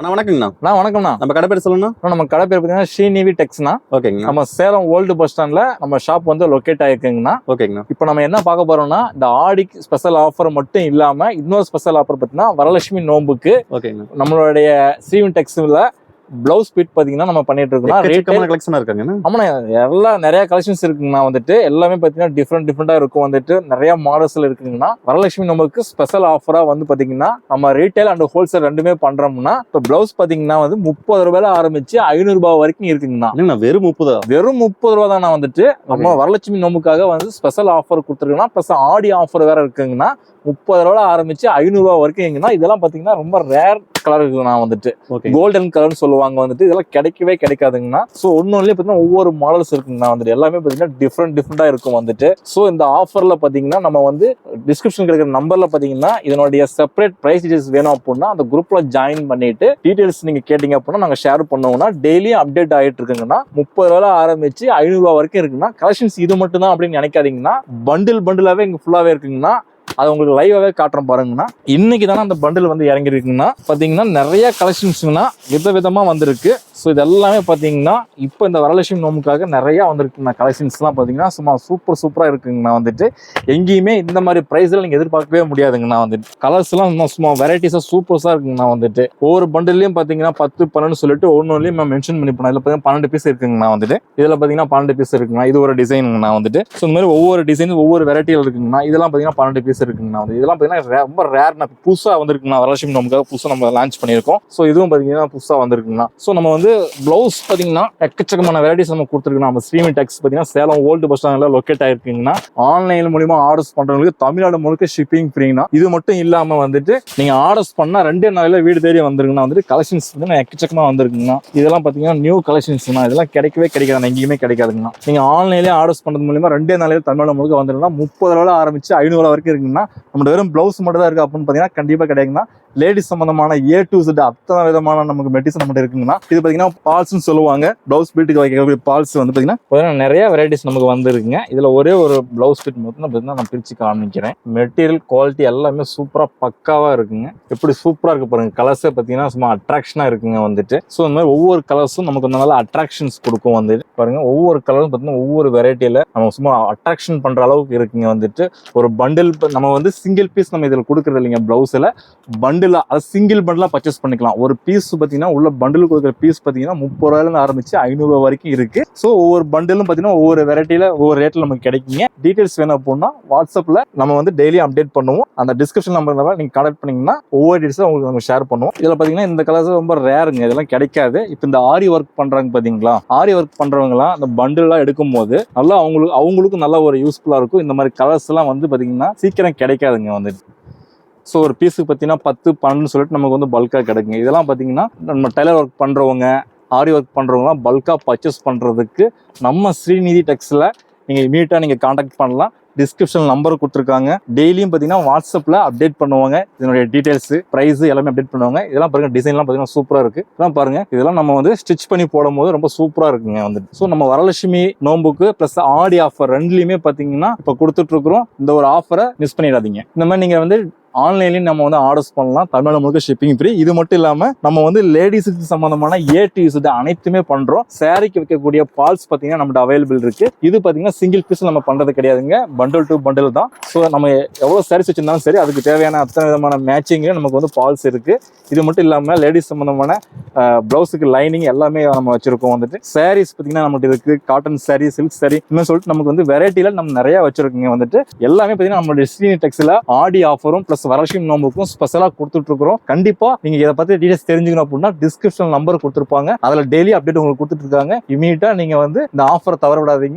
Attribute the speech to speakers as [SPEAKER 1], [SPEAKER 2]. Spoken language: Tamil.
[SPEAKER 1] அண்ணா வணக்கங்கண்ணா.
[SPEAKER 2] வணக்கம்ண்ணா.
[SPEAKER 1] நம்ம கடை பேர் சொல்லணும்.
[SPEAKER 2] நம்ம கடை பேர் பார்த்தீங்கன்னா ஸ்ரீநிதி டெக்ஸ்னா.
[SPEAKER 1] ஓகேங்கண்ணா.
[SPEAKER 2] நம்ம சேலம் ஓல்டு பஸ் ஸ்டாண்ட்ல நம்ம ஷாப் வந்து லொக்கேட் ஆயிருக்குங்கண்ணா.
[SPEAKER 1] ஓகேங்கண்ணா.
[SPEAKER 2] இப்போ நம்ம என்ன பார்க்க போறோம்னா, இந்த ஆடிக்கு ஸ்பெஷல் ஆஃபர் மட்டும் இல்லாம இன்னொரு ஸ்பெஷல் ஆஃபர் பார்த்தீங்கன்னா வரலட்சுமி நோம்புக்கு
[SPEAKER 1] ஓகேங்கண்ணா
[SPEAKER 2] நம்மளுடைய ஸ்ரீநிதி டெக்ஸ்ல பிளவுஸ் பீட் பாத்தீங்கன்னா நம்ம பண்ணிட்டு இருக்கோம்.
[SPEAKER 1] கலெக்ஷனா இருக்காங்க.
[SPEAKER 2] ஆமா, எல்லாம் நிறைய கலெக்ஷன்ஸ் இருக்குங்கண்ணா. வந்துட்டு எல்லாமே பாத்தீங்கன்னா டிஃப்ரெண்டா இருக்கும். வந்துட்டு நிறைய மாடல்ஸ்ல இருக்குங்கண்ணா. வரலட்சுமி நமக்கு ஸ்பெஷல் ஆஃபரா வந்து பாத்தீங்கன்னா நம்ம ரீட்டைல் அண்ட் ஹோல்சேல் ரெண்டுமே பண்றோம்னா, இப்போ பிளவுஸ் பாத்தீங்கன்னா வந்து 30 ரூபாயில ஆரம்பிச்சு 500 ரூபாய் வரைக்கும் இருக்குங்கண்ணா.
[SPEAKER 1] வெறும் 30
[SPEAKER 2] ரூபா தான் வந்துட்டு நம்ம வரலட்சுமி நோம்புக்காக வந்து ஸ்பெஷல் ஆஃபர் கொடுத்துருக்கோம்னா, பிளஸ் ஆடி ஆஃபர் வேற இருக்குங்கண்ணா. 30 ரூபாய் ஆரம்பிச்சு 500 ரூபாய் வரைக்கும் எங்கன்னா இதெல்லாம் பாத்தீங்கன்னா ரொம்ப ரேர் கலர் இருக்குண்ணா. வந்துட்டு கோல்டன் கலர்னு சொல்லுவாங்க. வந்துட்டு இதெல்லாம் கிடைக்கவே கிடைக்காதுங்கண்ணா. ஸோ ஒன்னொன்னுலயே பாத்தீங்கன்னா ஒவ்வொரு மாடல்ஸ் இருக்குங்கண்ணா. வந்துட்டு எல்லாமே பாத்தீங்கன்னா டிஃப்ரெண்டா இருக்கும். வந்துட்டு ஸோ இந்த ஆஃபர்ல பாத்தீங்கன்னா நம்ம வந்து டிஸ்கிரிப்ஷன் கிடைக்கிற நம்பர்ல பாத்தீங்கன்னா இதனுடைய செப்பரேட் பிரைஸ் டீடைல்ஸ் வேணும் அப்படின்னா அந்த குரூப்ல ஜாயின் பண்ணிட்டு டீடைல்ஸ் நீங்க கேட்டீங்க அப்படின்னா நாங்க ஷேர் பண்ணுவோம்னா டெய்லியும் அப்டேட் ஆயிட்டு இருக்குங்கன்னா 30 ரூபாய் ஆரம்பிச்சு 500 ரூபாய் வரைக்கும் இருக்குன்னா. கலெக்ஷன்ஸ் இது மட்டும் தான் அப்படின்னு நினைக்காதீங்கன்னா, பண்டிலாவே இங்க ஃபுல்லாவே இருக்குங்கன்னா. அது உங்களுக்கு லைவாவே காட்டுறோம் பாருங்கன்னா. இன்னைக்கு தானே அந்த பண்டில் வந்து இறங்கிருக்குங்கன்னா பாத்தீங்கன்னா நிறைய கலெக்ஷன்ஸ்னா விதவிதமா வந்திருக்கு. ஸோ இது எல்லாமே பாத்தீங்கன்னா இப்போ இந்த வரலட்சுமி நோம்புக்காக நிறைய வந்திருக்குண்ணா. கலெக்ஷன்ஸ்லாம் பாத்தீங்கன்னா சும்மா சூப்பரா இருக்குங்கண்ணா. வந்துட்டு எங்கேயுமே இந்த மாதிரி ப்ரைஸ்ல நீங்க எதிர்பார்க்கவே முடியாதுங்கண்ணா. வந்துட்டு கலர்ஸ் எல்லாம் சும்மா வெரைட்டிஸா சூப்பர்ஸா இருக்குங்கண்ணா. வந்துட்டு ஒவ்வொரு பண்டிலையும் பாத்தீங்கன்னா 10, 12 சொல்லிட்டு ஒன்னொன்னுலயும் மென்ஷன் பண்ணி போனோம். இதுல பாத்தீங்கன்னா 12 பீஸ் இருக்குங்கண்ணா. வந்துட்டு இதுல பாத்தீங்கன்னா 12 பீஸ் இருக்குங்கண்ணா. இது ஒரு டிசைனுங்கண்ணா. வந்துட்டு ஸோ இந்த மாதிரி ஒவ்வொரு டிசைன் ஒவ்வொரு வெரைட்டியில் இருக்குங்கண்ணா. இதெல்லாம் பாத்தீங்கன்னா 12 பீஸ் இருக்குங்கண்ணா. இதெல்லாம் பாத்தீங்கன்னா ரொம்ப ரேர் புதுசா வந்திருக்குண்ணா. வரலட்சுமி நோம்புக்காக புதுசா நம்ம லான்ச் பண்ணியிருக்கோம். ஸோ இதுவும் பாத்தீங்கன்னா புதுசா வந்திருக்குங்கண்ணா. ஸோ நம்ம வந்து பிளவுஸ் பாத்தீங்கன்னா எக்கச்சக்கமான வெரைட்டிஸ் நம்ம கொடுத்துருக்கோம். நம்ம ஸ்ரீநிதி டெக்ஸ் பாத்தீங்கன்னா சேலம் ஓல்டு பஸ் ஸ்டாண்ட்ல லொக்கேட் ஆயிருக்குங்கன்னா. ஆன்லைன் மூலியமா ஆர்டர்ஸ் பண்றவங்களுக்கு தமிழ்நாடு முழுக்க ஷிப்பிங் ஃப்ரீனா. இது மட்டும் இல்லாம வந்துட்டு நீங்க ஆர்டர்ஸ் பண்ணா 2 நாளையில வீடு தேடி வந்துருக்குன்னா. வந்துட்டு கலெக்ஷன்ஸ் வந்து எக்கச்சக்கமா வந்திருக்குங்கண்ணா. இதெல்லாம் பாத்தீங்கன்னா நியூ கலெக்ஷன்ஸ்னா. இதெல்லாம் கிடைக்கவே கிடைக்காது, எங்கேயுமே கிடைக்காதுங்கண்ணா. நீங்க ஆன்லைன்லயே ஆர்டர்ஸ் பண்றது மூலியமா 2 நாளையில தமிழ்நாடு முழுக்க வந்துருக்குன்னா. 30 ரூபாய் ஆரம்பிச்சு 500 ரூபாய் வரைக்கும் இருக்குங்கன்னா. நம்ம வெறும் பிளவுஸ் மட்டும் தான் இருக்கு அப்படின்னு பாத்தீங்கன்னா கண்டிப்பா கிடைக்குன்னா. லேடிஸ் சம்பந்தமான A to Z அத்தனை விதமான நமக்கு மெட்டீரியல் நம்மகிட்ட இருக்குங்கன்னா. இது பாத்தீங்கன்னா பால்ஸ்னு சொல்லுவாங்க. பிளவுஸ் பீட்டுக்கு வைக்கக்கூடிய பால்ஸ் வந்து பாத்தீங்கன்னா நிறைய வெரைட்டிஸ் நமக்கு வந்துருக்குங்க. இதுல ஒரே ஒரு பிளவுஸ் பீட் மட்டும் நான் பிரிச்சு காமிக்கிறேன். மெட்டீரியல் குவாலிட்டி எல்லாமே சூப்பரா பக்காவா இருக்குங்க. எப்படி சூப்பரா இருக்கு பாருங்க. கலர்ஸே பாத்தீங்கன்னா சும்மா அட்ராக்ஷனா இருக்குங்க. வந்துட்டு ஸோ இந்த மாதிரி ஒவ்வொரு கலர்ஸும் நமக்கு நல்ல அட்ராக்ஷன்ஸ் கொடுக்கும். வந்துட்டு பாருங்க ஒவ்வொரு கலரும் பாத்தீங்கன்னா ஒவ்வொரு வெரைட்டியில நம்ம சும்மா அட்ராக்ஷன் பண்ற அளவுக்கு இருக்குங்க. வந்துட்டு ஒரு பண்டில் நம்ம வந்து சிங்கிள் பீஸ் நம்ம இதுல கொடுக்கறது இல்லைங்க. பிளவுஸ்ல பண்டிலா அது சிங்கிள் பண்டிலா பர்ச்சேஸ் பண்ணிக்கலாம். ஒரு பீஸ் பாத்தீங்கன்னா உள்ள பண்டில் கொடுக்குற பீஸ் பாத்தீங்கன்னா 30 ரூபாயில ஆரம்பிச்சு 500 ரூபாய் வரைக்கும் இருக்கு. ஸோ ஒவ்வொரு பண்டிலும் பாத்தீங்கன்னா ஒவ்வொரு வெரைட்டியில ஒவ்வொரு ரேட்ல நமக்கு கிடைக்குங்க. டீடைல்ஸ் வேணும் அப்படின்னா வாட்ஸ்அப்ல நம்ம வந்து டெய்லி அப்டேட் பண்ணுவோம். அந்த டிஸ்கிரிப்ஷன் நம்பர் நீங்க கான்டாக்ட் பண்ணீங்கன்னா ஒவ்வொரு டீடைல்ஸும் உங்களுக்கு நம்ம ஷேர் பண்ணுவோம். இதுல பாத்தீங்கன்னா இந்த கலர்ஸ் ரொம்ப ரேருங்க. இதெல்லாம் கிடைக்காது. இப்போ இந்த ஆரி ஒர்க் பண்றாங்க பாத்தீங்களா. ஆரி ஒர்க் பண்றவங்களாம் இந்த பண்டில் எல்லாம் எடுக்கும் போது நல்லா அவங்களுக்கு நல்ல ஒரு யூஸ்ஃபுல்லா இருக்கும். இந்த மாதிரி கலர்ஸ் எல்லாம் வந்து பாத்தீங்கன்னா சீக்கிரம் கிடைக்காதுங்க. வந்துட்டு ஸோ ஒரு பீஸுக்கு பார்த்தீங்கன்னா 10, 12 சொல்லிட்டு நமக்கு வந்து பல்காக கிடைக்குங்க. இதெல்லாம் பார்த்தீங்கன்னா நம்ம டெய்லர் ஒர்க் பண்ணுறவங்க, ஆரி ஒர்க் பண்ணுறவங்களாம் பல்காக பர்ச்சேஸ் பண்ணுறதுக்கு நம்ம ஸ்ரீநிதி டெக்ஸில் நீங்கள் இமீடியட்டாக நீங்கள் கான்டாக்ட் பண்ணலாம். டிஸ்கிரிப்ஷன் நம்பர் கொடுத்துருக்காங்க. டெய்லியும் பார்த்தீங்கன்னா வாட்ஸ்அப்பில் அப்டேட் பண்ணுவாங்க. இதனுடைய டீடைல்ஸ், ப்ரைஸ் எல்லாமே அப்டேட் பண்ணுவாங்க. இதெல்லாம் பாருங்க, டிசைன்லாம் பார்த்தீங்கன்னா சூப்பராக இருக்கு. இதெல்லாம் பாருங்க, இதெல்லாம் நம்ம வந்து ஸ்டிச் பண்ணி போடும்போது ரொம்ப சூப்பராக இருக்குங்க. வந்துட்டு ஸோ நம்ம வரலட்சுமி நோம்புக்கு ப்ளஸ் ஆடி ஆஃபர் ரெண்டுலையுமே பார்த்தீங்கன்னா இப்போ கொடுத்துட்டு இருக்கிறோம். இந்த ஒரு ஆஃபரை மிஸ் பண்ணிடாதீங்க. இந்த மாதிரி நீங்கள் வந்து ஆன்லைன்லயும் நம்ம வந்து ஆர்டர்ஸ் பண்ணலாம். தமிழ்நாடு முழுக்க ஷிப்பிங் ஃப்ரீ. இது மட்டும் இல்லாம நம்ம வந்து லேடிஸுக்கு சம்பந்தமான A to Z அனைத்துமே பண்றோம். சாரிக்கு வைக்கக்கூடிய பால்ஸ் பாத்தீங்கன்னா நம்மகிட்ட அவைலபிள் இருக்கு. இது பாத்தீங்கன்னா சிங்கிள் பீஸ் நம்ம பண்றது கிடையாதுங்க. பண்டில் டு பண்டில் தான். ஸோ நம்ம எவ்வளவு சாரீஸ் வச்சிருந்தாலும் சரி அதுக்கு தேவையான அத்தனை விதமான மேட்சிங்லயும் நமக்கு வந்து பால்ஸ் இருக்கு. இது மட்டும் இல்லாம லேடிஸ் சம்பந்தமான பிளவுஸுக்கு லைனிங் எல்லாமே நம்ம வச்சிருக்கோம். வந்துட்டு சாரீஸ் பாத்தீங்கன்னா நம்மகிட்ட இருக்கு. காட்டன் சாரி, சில்க் சாரி, இன்னும் சொல்லிட்டு நமக்கு வந்து வெரைட்டில நம்ம நிறைய வச்சிருக்கோங்க. வந்துட்டு எல்லாமே பாத்தீங்கன்னா நம்மளுடைய ஸ்ரீநிதி டெக்ஸ்ல ஆடி ஆஃபரும் பிளஸ் வரலட்சுமி நோம்புக்கும் ஸ்பெஷலா கொடுத்துட்டு இருக்கிறோம். கண்டிப்பா நீங்க இதை பத்தி டீடைல்ஸ் தெரிஞ்சுக்கணும் அப்படின்னா டிஸ்கிரிப்ஷன் நம்பர் கொடுத்துருப்பாங்க. அதுல டெய்லி அப்டேட் உங்களுக்கு கொடுத்துட்டு இருக்காங்க. இமீடியட்டா நீங்க வந்து இந்த ஆஃபரை தவற விடாதீங்க.